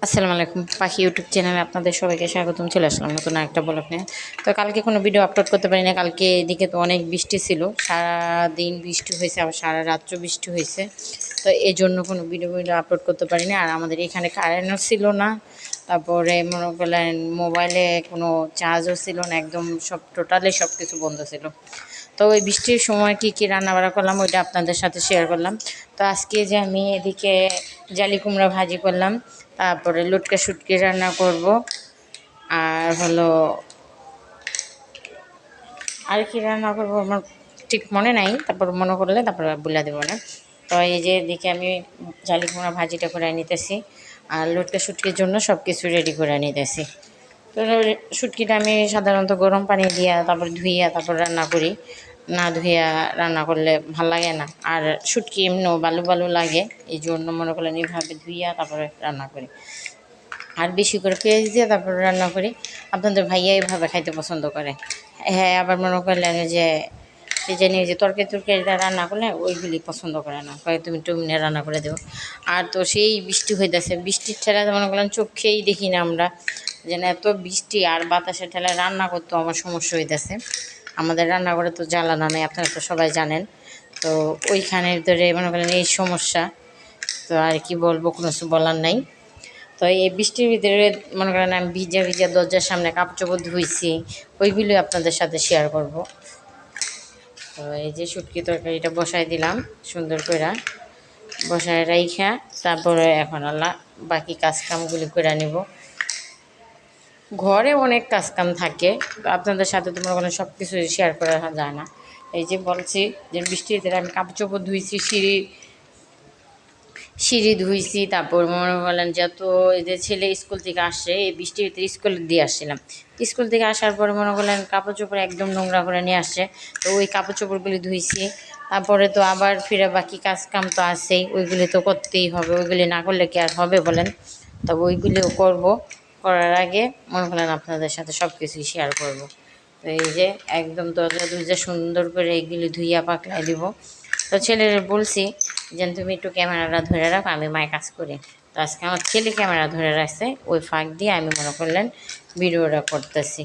আসসালামু আলাইকুম পাখি ইউটিউব চ্যানেলে আপনাদের সবাইকে স্বাগতম। চলে আসলাম নতুন একটা ব্লগ নিয়ে। তো কালকে কোনো ভিডিও আপলোড করতে পারি না, কালকে এদিকে তো অনেক বৃষ্টি ছিল, সারাদিন বৃষ্টি হয়েছে, আবার সারা রাত্র বৃষ্টি হয়েছে। তো এই জন্য কোনো ভিডিও আপলোড করতে পারি না। আর আমাদের এখানে কারেন্টও ছিল না, তারপরে মনে করলেন মোবাইলে কোনো চার্জও ছিল না, একদম সব টোটালি সব কিছু বন্ধ ছিল। তো ওই বৃষ্টির সময় কী কী রান্নাবাড়া করলাম ওইটা আপনাদের সাথে শেয়ার করলাম। তো আজকে যে আমি এদিকে জালি কুমড়া ভাজি করলাম, তারপরে লটকা শুটকি রান্না করব, আর হলো আর কি রান্না করবো আমার ঠিক মনে নাই, তারপর মনে করলে তারপর বলে দেবো না। তো এই যে এদিকে আমি জালি কুমড়া ভাজিটা করে নিতেছি, আর লটকা শুটকির জন্য সব কিছু রেডি করে নিতেছি। তো শুটকিটা আমি সাধারণত গরম পানি দিয়া তারপর ধুইয়া তারপর রান্না করি, না ধুইয়া রান্না করলে ভাল লাগে না। আর শুটকি এমনিও বালু বালু লাগে, এই জন্য মনে করলেন এইভাবে ধুইয়া তারপরে রান্না করি, আর বেশি করে পেঁয়াজ দিয়ে তারপর রান্না করি। আপনাদের ভাইয়া এইভাবে খাইতে পছন্দ করে। হ্যাঁ, আবার মনে করলেন যে সে জানি যে তরকারি তরকারিটা রান্না করলে ওইগুলি পছন্দ করে না, কয়ে তুমি টুমিনে রান্না করে দেবো। আর তো সেই বৃষ্টি হইতেছে, বৃষ্টির ঠেলাতে মনে করলেন চোখেই দেখি না আমরা, যেন এত বৃষ্টি আর বাতাসের ঠেলায় রান্না করতেও আমার সমস্যা হইতেছে। আমাদের রান্নাঘরে তো জ্বালানা নেই, আপনারা তো সবাই জানেন। তো ওইখানের ধরে মনে করেন এই সমস্যা। তো আর কি বলবো, কোনো কিছু বলার নাই। তো এই বৃষ্টির ভিতরে মনে করেন আমি ভিজা ভিজা দরজার সামনে কাপড় চোপড় ধুইছি, ওইগুলি আপনাদের সাথে শেয়ার করব। তো এই যে শুটকি তরকারিটা বসাই দিলাম সুন্দর করে, বসায় রাইখা তারপরে এখন আল্লাহ বাকি কাজকামগুলি করে নিব। ঘরে অনেক কাজকাম থাকে, তো আপনাদের সাথে তো মনে করেন সব কিছু শেয়ার করা যায় না। এই যে বলছি যে বৃষ্টির ভিতরে আমি কাপড় চোপড় ধুইছি, সিঁড়ি ধুইছি, তারপর মনে করলেন যত এই যে ছেলে স্কুল থেকে আসছে, এই বৃষ্টির ভিতরে স্কুল দিয়ে আসছিলাম, স্কুল থেকে আসার পরে মনে করলেন কাপড় চোপড় একদম নোংরা করে নিয়ে আসছে। তো ওই কাপড় চোপড়গুলি ধুইছি, তারপরে তো আবার ফিরে বাকি কাজ কাম তো আছেই, ওইগুলি তো করতেই হবে, ওইগুলি না করলে কি আর হবে বলেন। তবে ওইগুলিও করব, করার আগে মনে করলেন আপনাদের সাথে সব কিছুই শেয়ার করব। তো এই যে একদম দরজা দরজা সুন্দর করে এগুলি ধুইয়া পাকলাই দিব। তো ছেলের বলছি যে তুমি একটু ক্যামেরাটা ধরে রাখো, আমি মায়ের কাজ করি। তো আজকে আমার ছেলে ক্যামেরা ধরে রাখছে, ওই ফাঁক দিয়ে আমি মনে করলেন ভিডিওটা করতেছি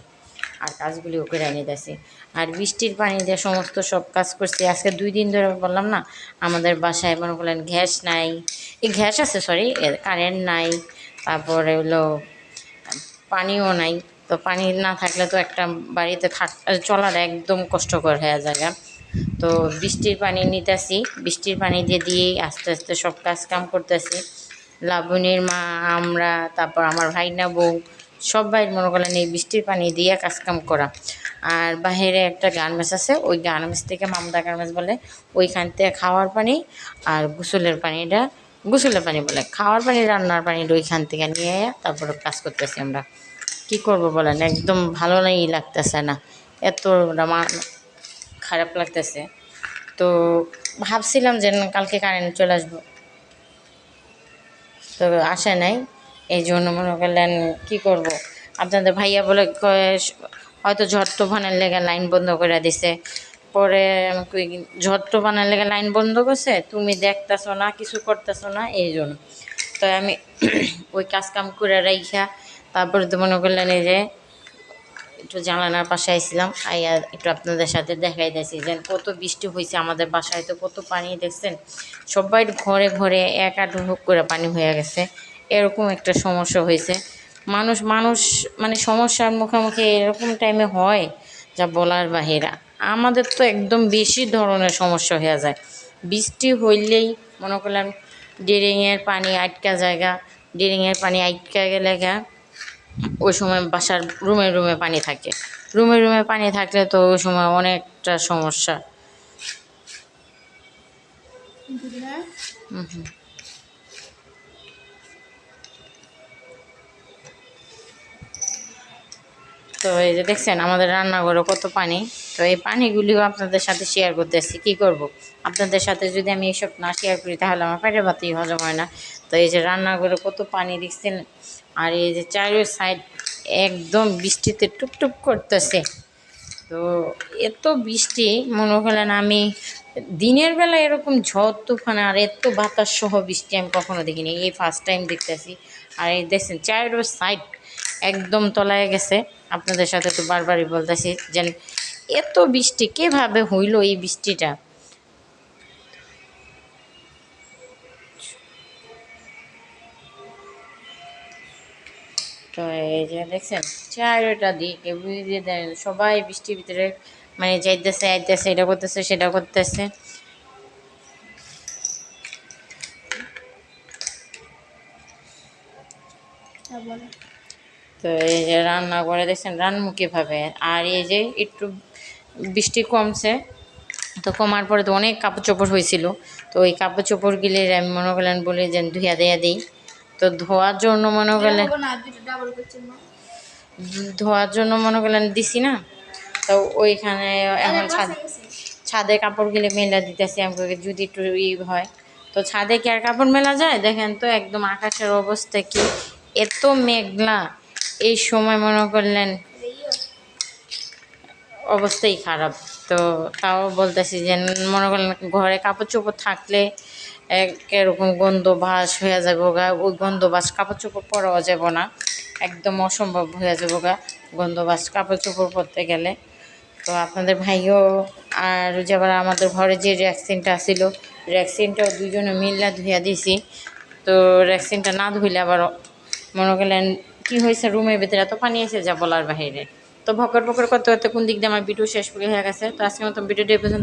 আর কাজগুলিও করে নিতেছি। আর বৃষ্টির পানি দিয়ে সমস্ত সব কাজ করছি। আজকে 2 দিন ধরে বললাম না, আমাদের বাসায় মনে করলেন গ্যাস নাই, এই গ্যাস আছে সরি, কারেন্ট নাই, তারপরে হলো পানিও নাই। তো পানি না থাকলে তো একটা বাড়িতে চলার একদম কষ্টকর হয়ে যায়। তো বৃষ্টির পানি নিতেছি, বৃষ্টির পানি দিয়ে দিয়েই আস্তে আস্তে সব কাজ কাম করতেছি। লাবণীর মা, আমরা, তারপর আমার ভাইনা বউ, সবাই মনে করলেন এই বৃষ্টির পানি দিয়ে কাজকাম করা। আর বাহিরে একটা গার্মেন্টস আছে, ওই গার্মেন্টস থেকে মামদা গার্মেন্টস বলে, ওইখান থেকে খাওয়ার পানি আর গোসলের পানিটা, গোসলের পানি বলে, খাওয়ার পানি রান্নার পানিটা ওইখান থেকে নিয়ে তারপরে কাজ করতেছি আমরা। কি করব বলেন, একদম ভালো নাই লাগতেছে না, এত খারাপ লাগতেছে। তো ভাবছিলাম যে কালকে কারেন্ট চলে আসবো, তো আসে নাই। এই জন্য মনে করলেন কী করব, আপনাদের ভাইয়া বলে হয়তো ঝড় তুফানের লেগে লাইন বন্ধ করে দিছে। পরে আমাকে ঝড় তুফানের লেগে লাইন বন্ধ করছে, তুমি দেখতেছো না, কিছু করতেছো না, এই জন্য। তো আমি ওই কাজ কাম করে রাইখা তারপরে তো মনে করলেন এই যে একটু জানালার পাশে আইছিলাম, আইয়া একটু আপনাদের সাথে দেখাই দিয়েছি যে কত বৃষ্টি হয়েছে আমাদের বাসায়, তো কত পানি দেখছেন, সবাই ঘরে ঘরে এক আধ হুক করে পানি হয়ে গেছে। এরকম একটা সমস্যা হয়েছে। মানুষ মানুষ মানে সমস্যার মুখোমুখি এরকম টাইমে হয় যা বলার বাহিরা। আমাদের তো একদম বেশি ধরনের সমস্যা হয়ে যায়, বৃষ্টি হইলেই মনে করলাম ড্রেনের পানি আটকা জায়গা, ড্রেনের পানি আটকা গেলে ওই সময় বাসার রুমে রুমে পানি থাকে, রুমে রুমে পানি থাকলে তো ওই সময় অনেকটা সমস্যা। তো এই যে দেখছেন আমাদের রান্নাঘরে কত পানি। তো এই পানিগুলিও আপনাদের সাথে শেয়ার করতেছি, কি করব, আপনাদের সাথে যদি আমি এইসব না শেয়ার করি তাহলে আমার পেটের ভাতই হজম হয় না। তো এই যে রান্নাঘরে কত পানি দেখছেন, আর এই যে চারো সাইড একদম বৃষ্টিতে টুপটুপ করতেছে। তো এত বৃষ্টি মনে করলেন আমি দিনের বেলা এরকম ঝড় তুফান আর এত বাতাস সহ বৃষ্টি আমি কখনো দেখিনি, এই ফার্স্ট টাইম দেখতেছি। আর এই দেখছেন চারো সাইড একদম তলায় গেছে। আপনাদের সাথে তো বারবারই বলতেছি যে এত বৃষ্টি কীভাবে হইলো এই বৃষ্টিটা। তো এই যে দেখছেন চারোটা দিকে বুঝিয়ে দেন সবাই বৃষ্টির ভিতরে মানে যাইতেছে আইতেছে, এটা করতেছে সেটা করতেছে। তো এই যে রান্না করে দেখছেন রান্না কীভাবে। আর এই যে একটু বৃষ্টি কমছে, তো কমার পরে তো অনেক কাপড় চোপড় হয়েছিল। তো ওই কাপড় চোপড় গিলে আমি মনে করলেন বলে যে ধুয়া দেয়া দিই। তো ধোয়ার জন্য মনে করলেন দিছি না। তো ওইখানে এখন ছাদে কাপড় গিলে মেলা দিতেছি আমাকে যদি একটু হয়। তো ছাদে কি আর কাপড় মেলা যায়? দেখেন তো একদম আকাশের অবস্থা কি, এত মেঘলা এই সময় মনে করলেন অবস্থাই খারাপ। তো তাও বলতেছি যে মনে করলেন ঘরে কাপড় চোপড় থাকলে এরকম গন্ধ ভাস হয়ে যাবো গা, ওই গন্ধ ভাস কাপড় চোপড় পরাও যাব না, একদম অসম্ভব হয়ে যাবো গা গন্ধ ভাস কাপড় চোপড় পরতে গেলে। তো আপনাদের ভাইও আর যাবার আমাদের ঘরে যে র্যাক্সিনটা ছিল র্যাক্সিনটাও দুজনে মিল্লা ধুইয়া দিছি। তো র্যাক্সিনটা না ধুইলে আবার মনে করলেন কী হয়েছে রুমের ভিতরে এত পানি এসে যা বলার বাহিরে। তো ভকর ভকর করতে করতে কোন দিক দিয়ে আমার ভিডিও শেষ হয়ে গেছে। তো আজকের মতো ভিডিওটি